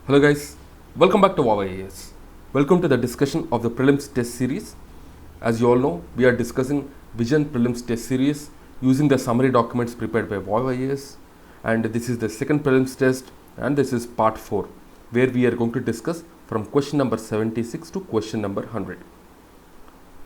Hello guys, welcome back to VOW DAYS. Welcome to the discussion of the Prelims test series. As you all know, we are discussing Vision Prelims test series using the summary documents prepared by VOW DAYS, and this is the second Prelims test and this is part 4 where we are going to discuss from question number 76 to question number 100.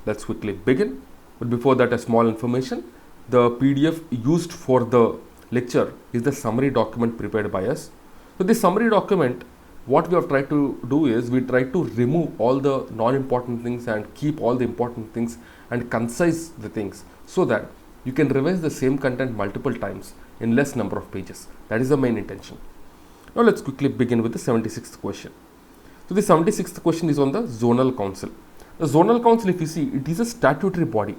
Let's quickly begin, but before that a small information. The PDF used for the lecture is the summary document prepared by us. So this summary document, what we have tried to do is we try to remove all the non-important things and keep all the important things and concise the things so that you can revise the same content multiple times in less number of pages. That is the main intention. Now let's quickly begin with the 76th question. So the 76th question is on the zonal council. The zonal council, if you see, it is a statutory body.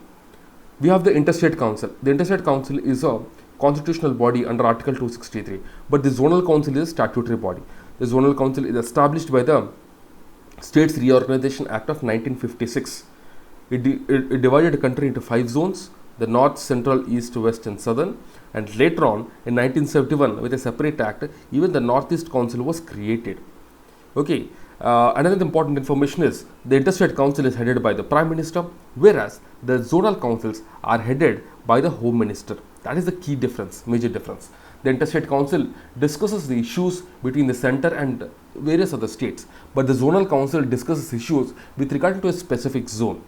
We have the interstate council. The interstate council is a constitutional body under Article 263, but the zonal council is a statutory body. The zonal council is established by the States Reorganization Act of 1956. It divided the country into 5 zones: the north, central, east, west and southern. And later on in 1971, with a separate act, even the Northeast Council was created. Okay. Another important information is the interstate council is headed by the Prime Minister, whereas the zonal councils are headed by the Home Minister. That is the key difference, major difference. The interstate council discusses the issues between the center and various other states, but the zonal council discusses issues with regard to a specific zone.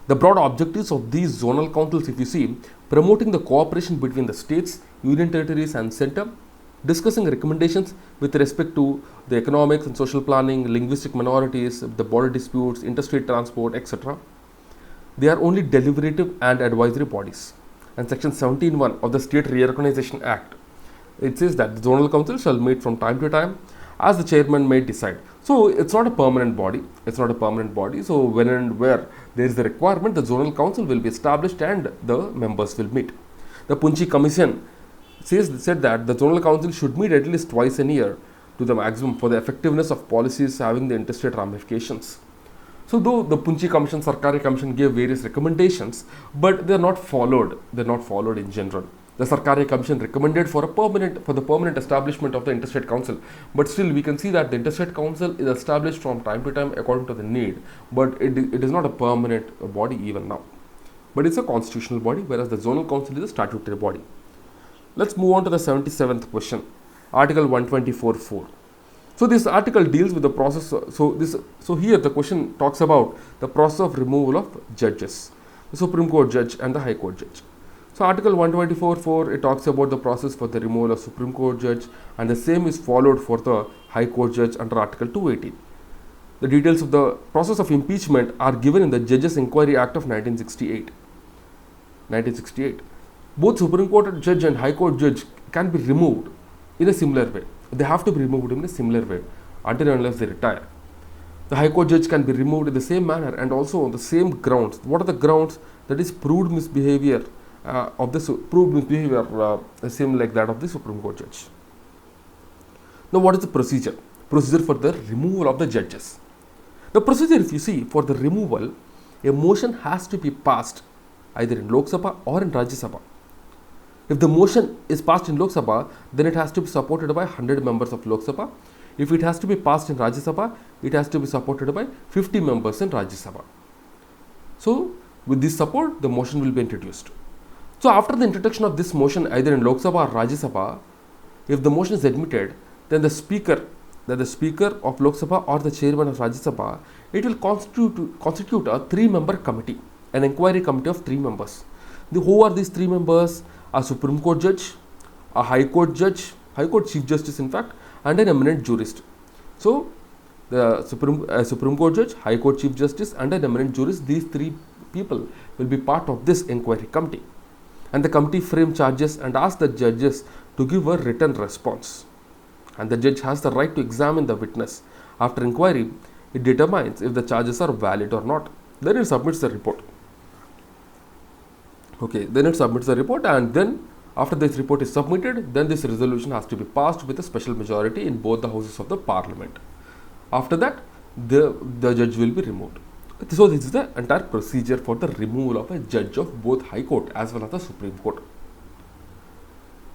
The broad objectives of these zonal councils, if you see, promoting the cooperation between the states, union territories and center, discussing recommendations with respect to the economics and social planning, linguistic minorities, the border disputes, interstate transport, etc. They are only deliberative and advisory bodies. And section 17(1) of the State Reorganization Act, it says that the zonal council shall meet from time to time as the chairman may decide. So it's not a permanent body. It's not a permanent body. So when and where there is the requirement, the zonal council will be established and the members will meet. The Punchi Commission said that the zonal council should meet at least twice a year to the maximum for the effectiveness of policies having the interstate ramifications. So though the Punchi Commission, Sarkari Commission gave various recommendations, but they are not followed. They are not followed in general. The Sarkari Commission recommended for the permanent establishment of the interstate council, but still we can see that the interstate council is established from time to time according to the need, but it is not a permanent body even now. But it's a constitutional body, whereas the zonal council is a statutory body. Let's move on to the 77th question, Article 124(4). So this article deals with the process. So here the question talks about the process of removal of judges, the Supreme Court judge and the High Court judge. So Article 124(4), it talks about the process for the removal of Supreme Court judge, and the same is followed for the High Court judge under Article 218. The details of the process of impeachment are given in the Judges Inquiry Act of 1968. Both Supreme Court judge and High Court judge can be removed in a similar way. They have to be removed in a similar way until and unless they retire. The High Court judge can be removed in the same manner and also on the same grounds. What are the grounds? That is proved misbehavior same like that of the Supreme Court judge. Now what is the procedure? Procedure for the removal of the judges. The procedure, if you see, for the removal, a motion has to be passed either in Lok Sabha or in Rajya Sabha. If the motion is passed in Lok Sabha, then it has to be supported by 100 members of Lok Sabha. If it has to be passed in Rajya Sabha, it has to be supported by 50 members in Rajya Sabha. So with this support, the motion will be introduced. So after the introduction of this motion either in Lok Sabha or Rajya Sabha, if the motion is admitted, then the speaker of Lok Sabha or the chairman of Rajya Sabha, it will constitute a 3-member committee, an inquiry committee of 3 members. Who are these 3 members? A Supreme Court judge, a High Court judge, High Court Chief Justice in fact, and an eminent jurist. So the Supreme Court judge, High Court Chief Justice and an eminent jurist, these 3 people will be part of this inquiry committee. And the committee frame charges and ask the judges to give a written response. And the judge has the right to examine the witness. After inquiry, it determines if the charges are valid or not. Then it submits the report. Okay, then it submits the report, and then after this report is submitted, then this resolution has to be passed with a special majority in both the houses of the parliament. After that, the judge will be removed. So this is the entire procedure for the removal of a judge of both High Court as well as the Supreme Court.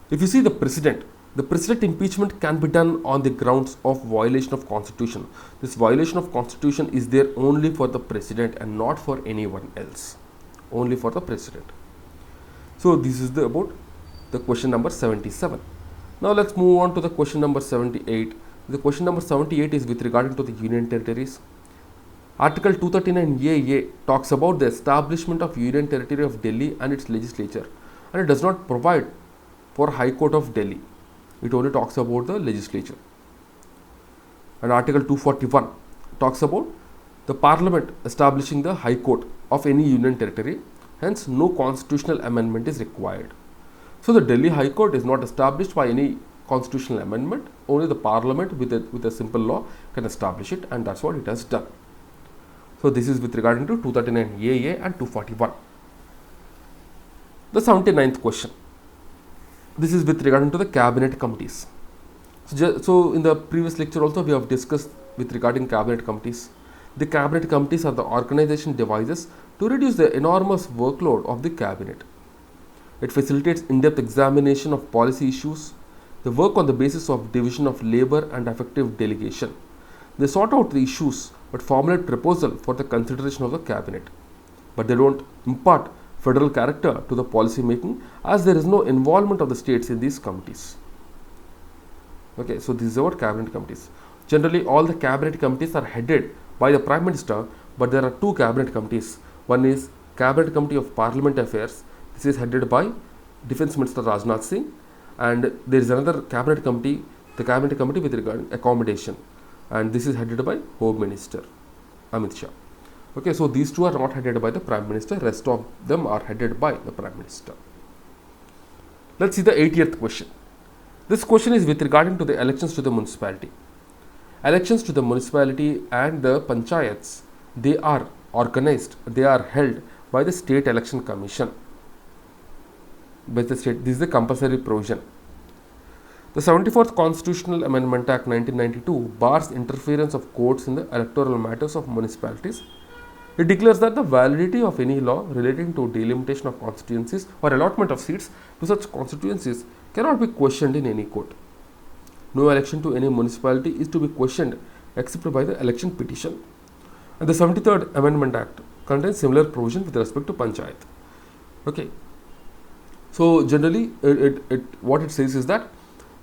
If you see the precedent, The president impeachment can be done on the grounds of violation of constitution. This violation of constitution is there only for the president and not for anyone else. Only for the president. So this is about the question number 77. Now let's move on to the question number 78. The question number 78 is with regard to the union territories. Article 239AA talks about the establishment of Union Territory of Delhi and its legislature, and it does not provide for High Court of Delhi. It only talks about the legislature. And Article 241 talks about the Parliament establishing the High Court of any Union Territory, hence no constitutional amendment is required. So the Delhi High Court is not established by any constitutional amendment, only the Parliament with a simple law can establish it, and that's what it has done. So this is with regard to 239AA and 241. The 79th question. This is with regard to the cabinet committees. So in the previous lecture also we have discussed with regarding cabinet committees. The cabinet committees are the organization devices to reduce the enormous workload of the cabinet. It facilitates in-depth examination of policy issues, the work on the basis of division of labor and effective delegation. They sort out the issues but formulate proposal for the consideration of the cabinet. But they don't impart federal character to the policy making, as there is no involvement of the states in these committees. Okay, so this is about cabinet committees. Generally, all the cabinet committees are headed by the Prime Minister, but there are two cabinet committees. One is Cabinet Committee of Parliament Affairs. This is headed by Defence Minister Rajnath Singh, and there is another cabinet committee, the Cabinet Committee with regard to accommodation, and this is headed by Home Minister Amit Shah. Okay, so these two are not headed by the Prime Minister, rest of them are headed by the Prime Minister. Let's see the 80th question. This question is with regarding to the elections to the municipality. Elections to the municipality and the panchayats, they are organized, they are held by the State Election Commission. By the state, this is the compulsory provision. The 74th Constitutional Amendment Act 1992 bars interference of courts in the electoral matters of municipalities. It declares that the validity of any law relating to delimitation of constituencies or allotment of seats to such constituencies cannot be questioned in any court. No election to any municipality is to be questioned except by the election petition. And the 73rd Amendment Act contains similar provision with respect to panchayat. Okay. So generally, what it says is that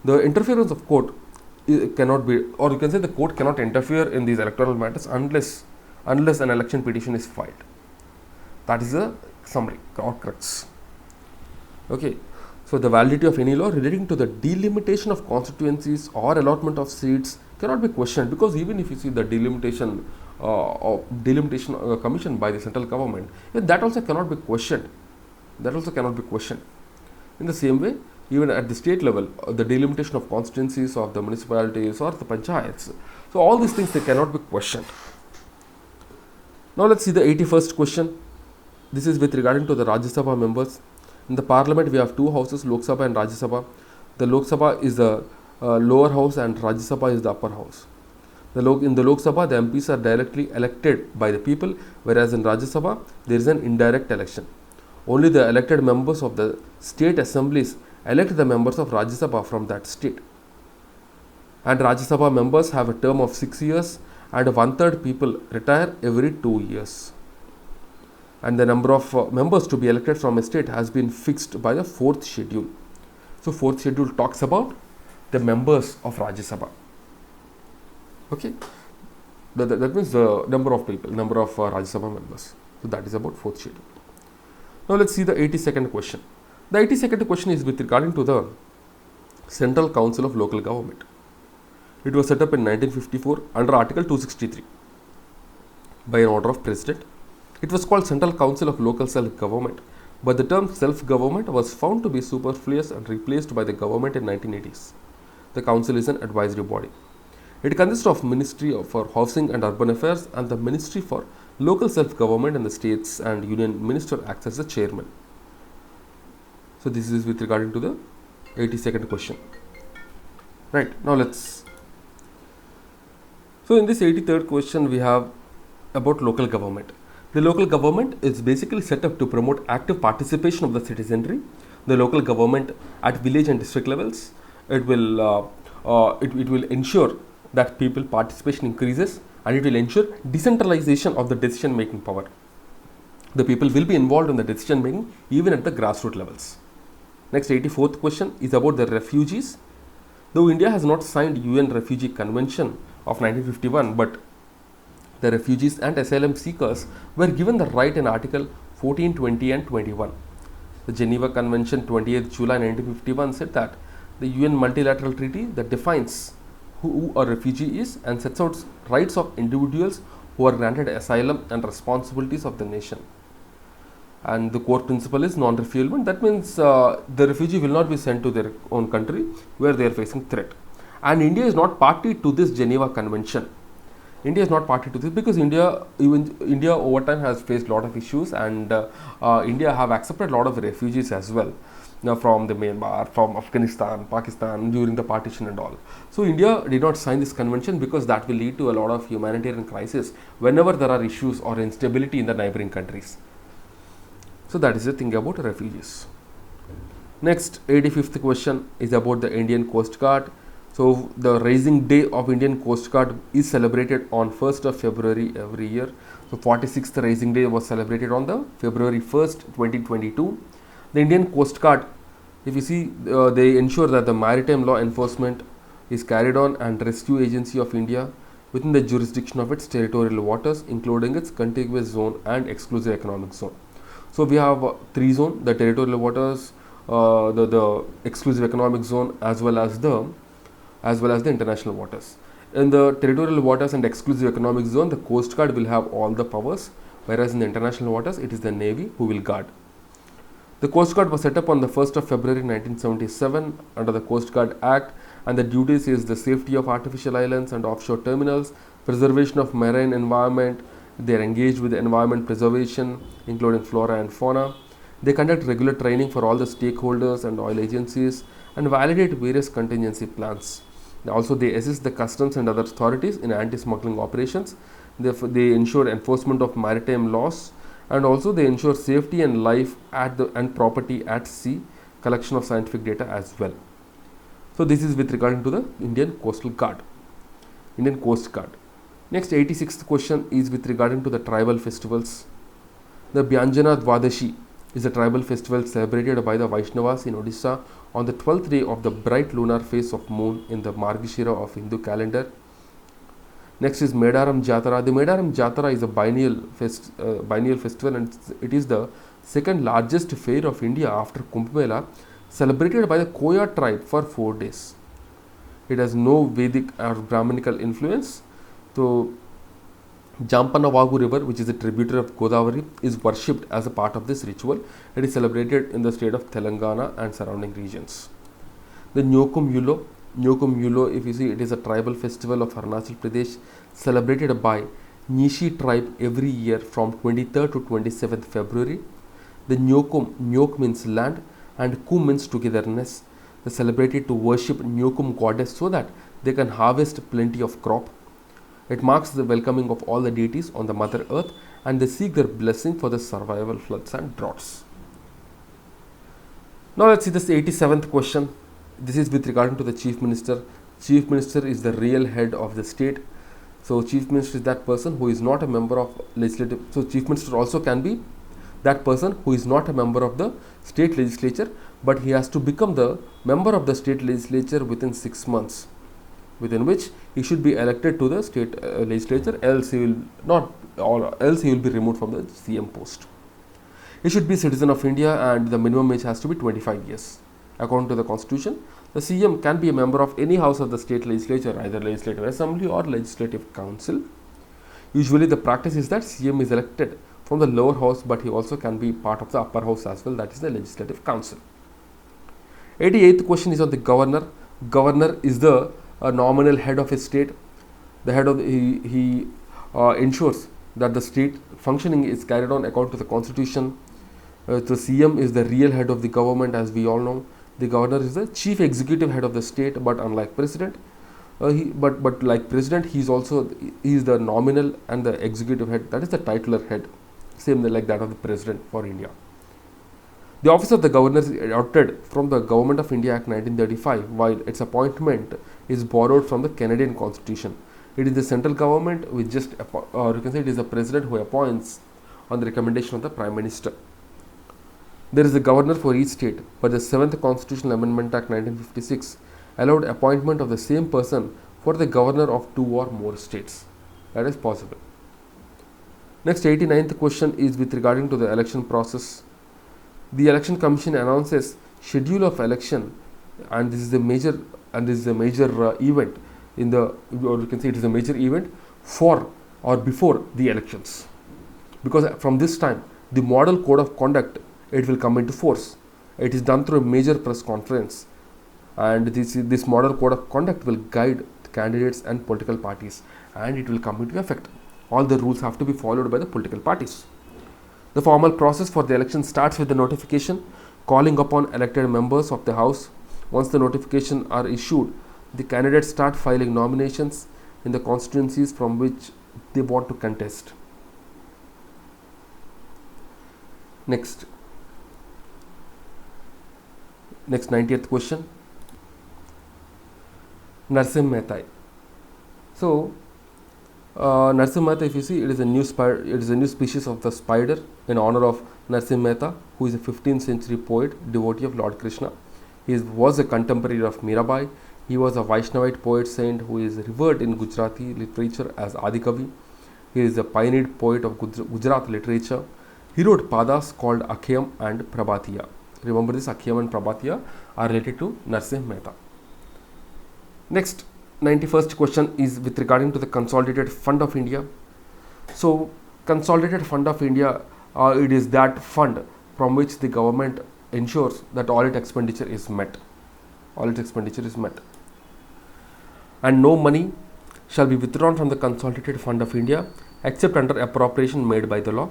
the interference of court cannot be, or you can say the court cannot interfere in these electoral matters unless an election petition is filed. That is the summary or crux. Okay. So the validity of any law relating to the delimitation of constituencies or allotment of seats cannot be questioned, because even if you see the delimitation commission by the central government, that also cannot be questioned. That also cannot be questioned. In the same way, even at the state level, the delimitation of constituencies of the municipalities or the panchayats. So all these things, they cannot be questioned. Now let's see the 81st question. This is with regarding to the Rajya Sabha members. In the parliament, we have two houses, Lok Sabha and Rajya Sabha. The Lok Sabha is the lower house and Rajya Sabha is the upper house. In the Lok Sabha, the MPs are directly elected by the people, whereas in Rajya Sabha, there is an indirect election. Only the elected members of the state assemblies elect the members of Rajya Sabha from that state. And Rajya Sabha members have a term of 6 years, and 1/3 people retire every 2 years. And the number of members to be elected from a state has been fixed by the 4th schedule. So 4th schedule talks about the members of Rajya Sabha. Okay, that means the number of people, number of Rajya Sabha members. So that is about 4th schedule. Now let's see the 82nd question. The 82nd question is with regarding to the Central Council of Local Government. It was set up in 1954 under Article 263 by an order of President. It was called Central Council of Local Self-Government, but the term self-government was found to be superfluous and replaced by the government in 1980s. The council is an advisory body. It consists of Ministry for Housing and Urban Affairs and the Ministry for Local Self-Government, and the states and union minister acts as the chairman. So this is with regard to the 82nd question. Right, now let's. So in this 83rd question, we have about local government. The local government is basically set up to promote active participation of the citizenry, the local government at village and district levels, it will it will ensure that people participation increases, and it will ensure decentralization of the decision making power. The people will be involved in the decision making even at the grassroots levels. Next, 84th question is about the refugees. Though India has not signed UN Refugee Convention of 1951, but the refugees and asylum seekers were given the right in Article 14, 20 and 21. The Geneva Convention 28th July 1951 said that the UN multilateral treaty that defines who a refugee is and sets out rights of individuals who are granted asylum and responsibilities of the nation. And the core principle is non-refoulement. That means the refugee will not be sent to their own country where they are facing threat. And India is not party to this Geneva Convention. India is not party to this because India over time has faced a lot of issues, and India have accepted a lot of refugees as well. Now from the Myanmar, from Afghanistan, Pakistan during the partition and all. So India did not sign this convention because that will lead to a lot of humanitarian crisis whenever there are issues or instability in the neighboring countries. So that is the thing about refugees. Next, 85th question is about the Indian Coast Guard. So the raising day of Indian Coast Guard is celebrated on 1st of February every year. So 46th raising day was celebrated on the February 1st, 2022. The Indian Coast Guard, if you see, they ensure that the maritime law enforcement is carried on and rescue agency of India within the jurisdiction of its territorial waters, including its contiguous zone and exclusive economic zone. So we have three zones: the territorial waters, the exclusive economic zone, as well as the international waters. In the territorial waters and exclusive economic zone, the Coast Guard will have all the powers, whereas in the international waters, it is the Navy who will guard. The Coast Guard was set up on the 1st of February 1977 under the Coast Guard Act, and the duties is the safety of artificial islands and offshore terminals, preservation of marine environment. They are engaged with environment preservation, including flora and fauna. They conduct regular training for all the stakeholders and oil agencies and validate various contingency plans. Also, they assist the customs and other authorities in anti-smuggling operations. They ensure enforcement of maritime laws, and also they ensure safety and life and property at sea, collection of scientific data as well. So this is with regard to the Indian Coast Guard. Next, 86th question is with regard to the tribal festivals. The Byanjana Dwadashi is a tribal festival celebrated by the Vaishnavas in Odisha on the 12th day of the bright lunar phase of moon in the Margashira of Hindu calendar. Next is Medaram Jatara. The Medaram Jatara is a biennial festival, and it is the second largest fair of India after Kumbh Mela, celebrated by the Koya tribe for 4 days. It has no Vedic or Brahminical influence. So Jampanavagu river, which is a tributary of Godavari, is worshipped as a part of this ritual. It is celebrated in the state of Telangana and surrounding regions. The Nyokum Yulo, if you see, it is a tribal festival of Arunachal Pradesh celebrated by Nishi tribe every year from 23rd to 27th February. The Nyok means land and Kum means togetherness. They celebrated to worship Nyokum goddess so that they can harvest plenty of crop. It marks the welcoming of all the deities on the Mother Earth, and they seek their blessing for the survival floods and droughts. Now let's see this 87th question. This is with regard to the Chief Minister. Chief Minister is the real head of the state. So Chief Minister is that person who is not a member of legislative. So Chief Minister also can be that person who is not a member of the state legislature, but he has to become the member of the state legislature within 6 months, within which he should be elected to the state legislature, else he will be removed from the CM post. He should be a citizen of India, and the minimum age has to be 25 years. According to the constitution, the CM can be a member of any house of the state legislature, either legislative assembly or legislative council. Usually the practice is that CM is elected from the lower house, but he also can be part of the upper house as well, that is the legislative council. 88th question is on the governor. Governor is the nominal head of a state. The head of he ensures that the state functioning is carried on according to the constitution. The CM is the real head of the government, as we all know. The governor is the chief executive head of the state, but unlike president, but like president, he is the nominal and the executive head. That is the titular head, same like that of the president for India. The office of the governor is adopted from the Government of India Act 1935, while its appointment is borrowed from the Canadian Constitution. It is the central government which or you can say it is the president who appoints on the recommendation of the Prime Minister. There is a governor for each state, but the 7th Constitutional Amendment Act 1956 allowed appointment of the same person for the governor of 2 or more states. That is possible. Next, 89th question is with regarding to the election process. The Election Commission announces schedule of election, and this is a major event in the, or you can say it is a major event for or before the elections, because from this time the model code of conduct, it will come into force. It is done through a major press conference, and this model code of conduct will guide candidates and political parties, and it will come into effect. All the rules have to be followed by the political parties. The formal process for the election starts with the notification calling upon elected members of the House. Once the notification are issued, the candidates start filing nominations in the constituencies from which they want to contest. Next 90th question. Narsim Mehta. So Narsim Mehta, if you see, it is a new species of the spider in honor of Narsim Mehta, who is a 15th century poet, devotee of Lord Krishna. He was a contemporary of Mirabai. He was a Vaishnavite poet saint who is revered in Gujarati literature as Adikavi. He is a pioneered poet of Gujarat literature. He wrote padas called Akhyam and Prabhatiya. Remember, this Akhyam and Prabhatiya are related to Narsim Mehta. Next, 91st question is with regarding to the Consolidated Fund of India. So, Consolidated Fund of India, it is that fund from which the government ensures that all its expenditure is met. And no money shall be withdrawn from the Consolidated Fund of India except under appropriation made by the law.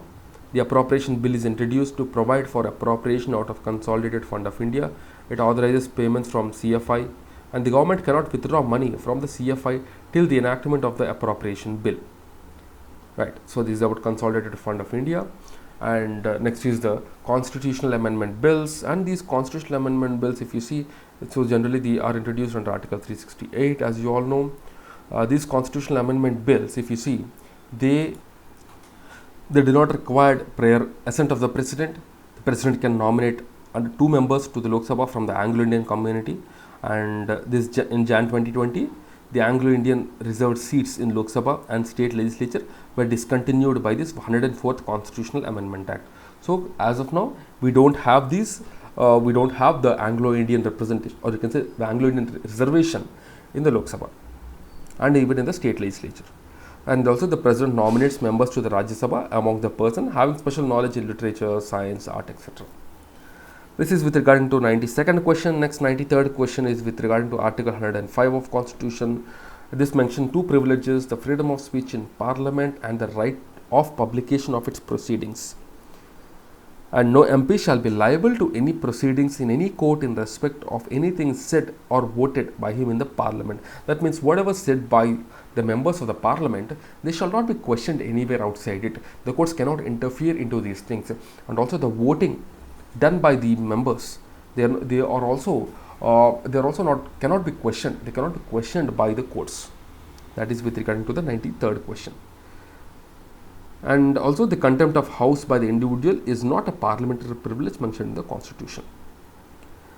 The appropriation bill is introduced to provide for appropriation out of Consolidated Fund of India. It authorizes payments from CFI, and the government cannot withdraw money from the CFI till the enactment of the appropriation bill. Right. So this is about Consolidated Fund of India. And next is the constitutional amendment bills. And these constitutional amendment bills, if you see, so generally they are introduced under Article 368, as you all know. These constitutional amendment bills, if you see, they do not require prior assent of the president. The president can nominate 2 members to the Lok Sabha from the Anglo-Indian community. And this in Jan 2020, the Anglo-Indian reserved seats in Lok Sabha and state legislature were discontinued by this 104th Constitutional Amendment Act. So as of now, we don't have these, we don't have the Anglo-Indian representation, or you can say the Anglo-Indian reservation in the Lok Sabha and even in the state legislature. And also the president nominates members to the Rajya Sabha among the person having special knowledge in literature, science, art, etc. This is with regarding to 92nd question. Next, 93rd question is with regarding to Article 105 of Constitution. This mentions 2 privileges: the freedom of speech in Parliament and the right of publication of its proceedings. And no MP shall be liable to any proceedings in any court in respect of anything said or voted by him in the Parliament. That means whatever said by the members of the Parliament, they shall not be questioned anywhere outside it. The courts cannot interfere into these things. And also the voting done by the members, they are also not cannot be questioned. They cannot be questioned by the courts. That is with regard to the 93rd question. And also the contempt of house by the individual is not a parliamentary privilege mentioned in the Constitution.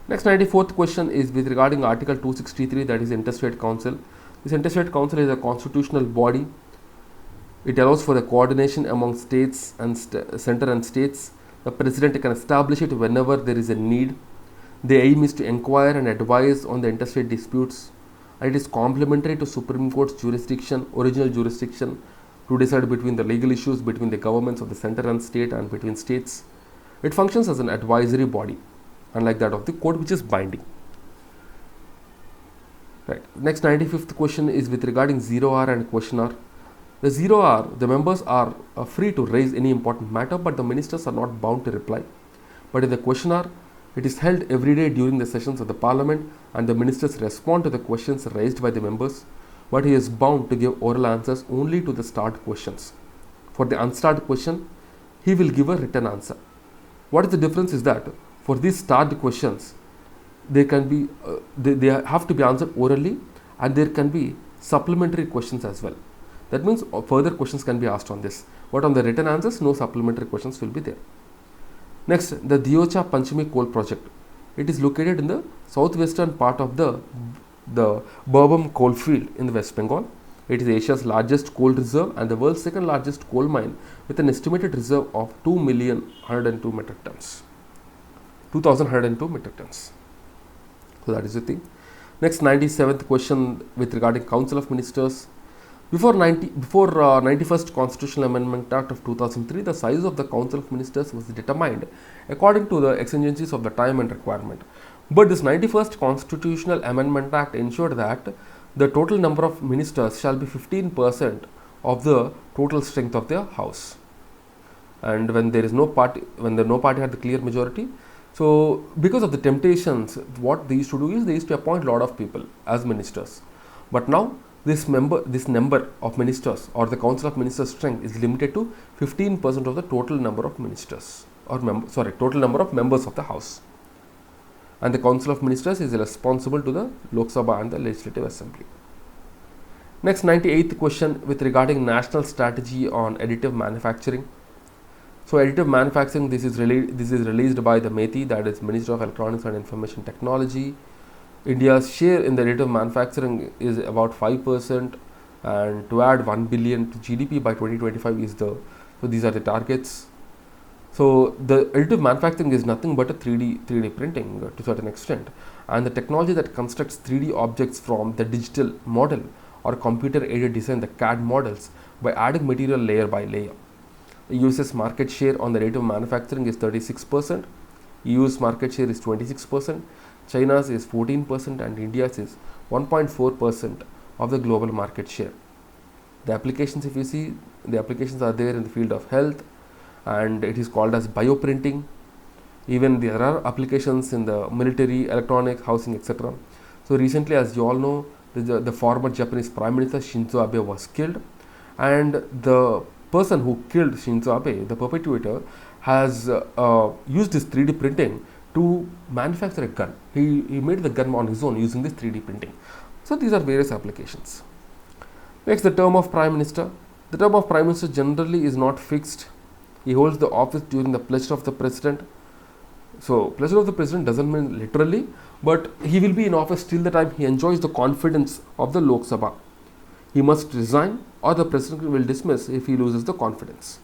Next, 94th question is with regarding Article 263, that is Interstate Council. This Interstate Council is a constitutional body. It allows for the coordination among states and center and states. The president can establish it whenever there is a need. The aim is to inquire and advise on the interstate disputes, and it is complementary to Supreme Court's jurisdiction, original jurisdiction, to decide between the legal issues between the governments of the center and state and between states. It functions as an advisory body, unlike that of the court, which is binding. Right. Next, 95th question is with regarding 0R and question R. The 0R, the members are free to raise any important matter, but the ministers are not bound to reply. But in the question R, it is held every day during the sessions of the Parliament, and the ministers respond to the questions raised by the members, but he is bound to give oral answers only to the starred questions. For the unstarred question, he will give a written answer. What is the difference is that for these starred questions, they can be they have to be answered orally, and there can be supplementary questions as well. That means further questions can be asked on this, but on the written answers, no supplementary questions will be there. Next, the Diocha Panchami coal project. It is located in the southwestern part of the Burbam coal field in the West Bengal. It is Asia's largest coal reserve and the world's second largest coal mine, with an estimated reserve of 2,102 metric tons. 2,102 metric tons. So that is the thing. Next, 97th question with regarding Council of Ministers. Before 91st Constitutional Amendment Act of 2003, the size of the Council of Ministers was determined according to the exigencies of the time and requirement. But this 91st Constitutional Amendment Act ensured that the total number of ministers shall be 15% of the total strength of the House. And when there is no party, no party had the clear majority, so because of the temptations, what they used to do is they used to appoint a lot of people as ministers. But now this number of ministers, or the Council of Ministers strength, is limited to 15% of the total number of ministers, or total number of members of the House. And the Council of Ministers is responsible to the Lok Sabha and the Legislative Assembly. Next, 98th question with regarding national strategy on additive manufacturing. So additive manufacturing, this is released by the METI, that is Ministry of Electronics and Information Technology. India's share in the additive manufacturing is about 5%, and to add 1 billion to GDP by 2025 is so these are the targets. So the additive manufacturing is nothing but a 3D printing to a certain extent, and the technology that constructs 3D objects from the digital model or computer aided design, the CAD models, by adding material layer by layer. The US's market share on the additive manufacturing is 36%, EU's market share is 26%, China's is 14%, and India's is 1.4% of the global market share. The applications, if you see, the applications are there in the field of health, and it is called as bioprinting. Even there are applications in the military, electronics, housing, etc. So recently, as you all know, the former Japanese Prime Minister Shinzo Abe was killed, and the person who killed Shinzo Abe, the perpetrator, has used this 3D printing to manufacture a gun. He made the gun on his own using this 3D printing. So these are various applications. Next, the term of Prime Minister. The term of Prime Minister generally is not fixed. He holds the office during the pleasure of the President. So pleasure of the President doesn't mean literally, but he will be in office till the time he enjoys the confidence of the Lok Sabha. He must resign, or the President will dismiss if he loses the confidence.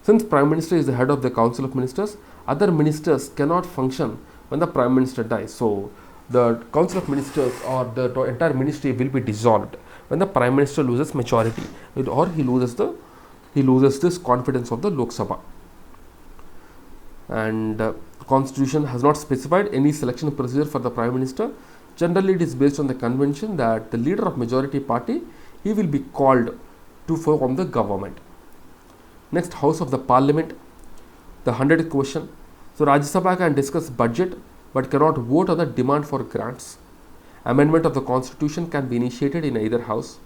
Since Prime Minister is the head of the Council of Ministers, other ministers cannot function when the Prime Minister dies. So the Council of Ministers or the entire ministry will be dissolved when the Prime Minister loses majority, or he loses this confidence of the Lok Sabha. And the Constitution has not specified any selection procedure for the Prime Minister. Generally, it is based on the convention that the leader of majority party, he will be called to form the government. Next, House of the Parliament, the 100th question. So Rajya Sabha can discuss budget but cannot vote on the demand for grants. Amendment of the Constitution can be initiated in either house.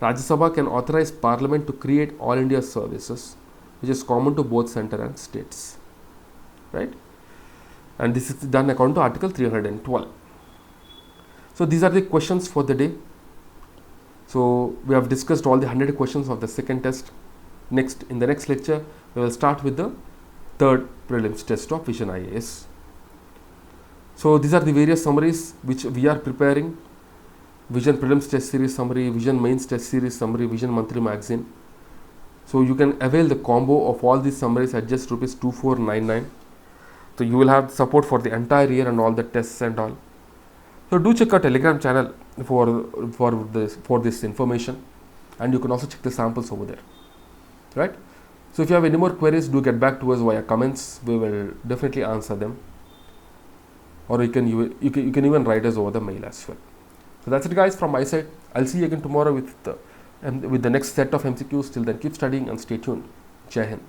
Rajya Sabha can authorize Parliament to create All India services, which is common to both center and states. Right? And this is done according to Article 312. So these are the questions for the day. So we have discussed all the 100 questions of the second test. Next, in the next lecture, we will start with the third prelims test of Vision IAS. So these are the various summaries which we are preparing. Vision Prelims Test Series Summary, Vision Mains Test Series Summary, Vision Monthly Magazine. So you can avail the combo of all these summaries at just rupees 2499. So you will have support for the entire year and all the tests and all. So do check our Telegram channel for this information, and you can also check the samples over there. Right? So if you have any more queries, do get back to us via comments. We will definitely answer them. Or you can even write us over the mail as well. So that's it, guys, from my side. I'll see you again tomorrow with the next set of MCQs. Till then, keep studying and stay tuned. Jai Hind.